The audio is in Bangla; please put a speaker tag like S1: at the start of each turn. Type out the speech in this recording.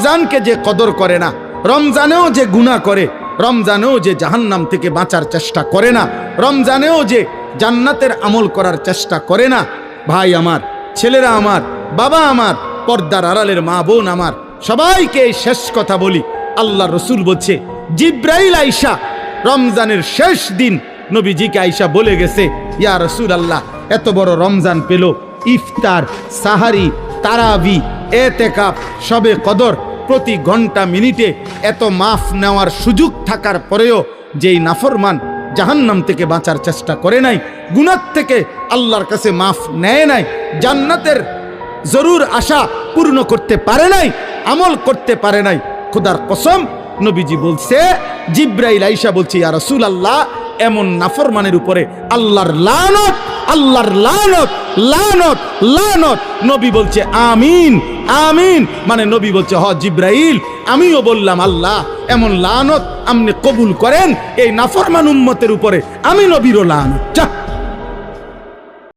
S1: রমজানকে যে কদর করে না, রমজানেও যে গুনাহ করে, রমজানেও যে জাহান্নাম থেকে বাঁচার চেষ্টা করে না, রমজানেও যে জান্নাতের আমল করার চেষ্টা করে না, ভাই আমার, ছেলেরা আমার, বাবা আমার, পর্দার আড়ালের মা বোন আমার, সবাইকে এই শেষ কথা বলি। আল্লাহ রসুল বলছে, জিব্রাইল আইসা রমজানের শেষ দিন নবীজিকে আইসা বলে গেছে, ইয়া রসুল আল্লাহ, এত বড় রমজান পেল, ইফতার, সাহারি, তারাবি, এতেকাফ, শবে কদর, প্রতি ঘন্টা মিনিটে এত মাফ নেওয়ার সুযোগ থাকার পরেও যেই নাফরমান জাহান্নাম থেকে বাঁচার চেষ্টা করে নাই, গুনাহ থেকে আল্লাহর কাছে মাফ নেয় নাই, জান্নাতের জরুর আশা পূর্ণ করতে পারে নাই, আমল করতে পারে নাই, খোদার কসম নবীজি বলছে, জিব্রাইল আইসা বলছে, ইয়া রাসূলুল্লাহ, এমন নাফরমানের উপরে আল্লাহর লানত, আল্লাহর লানত, লানত, লানত। নবী বলছে আমিন, আমিন। মানে নবী বলছে, হ জিব্রাইল, আমিও বললাম আল্লাহ, এমন লানত আপনি কবুল করেন এই নাফরমান উম্মতের উপরে, আমি নবীরও লানত।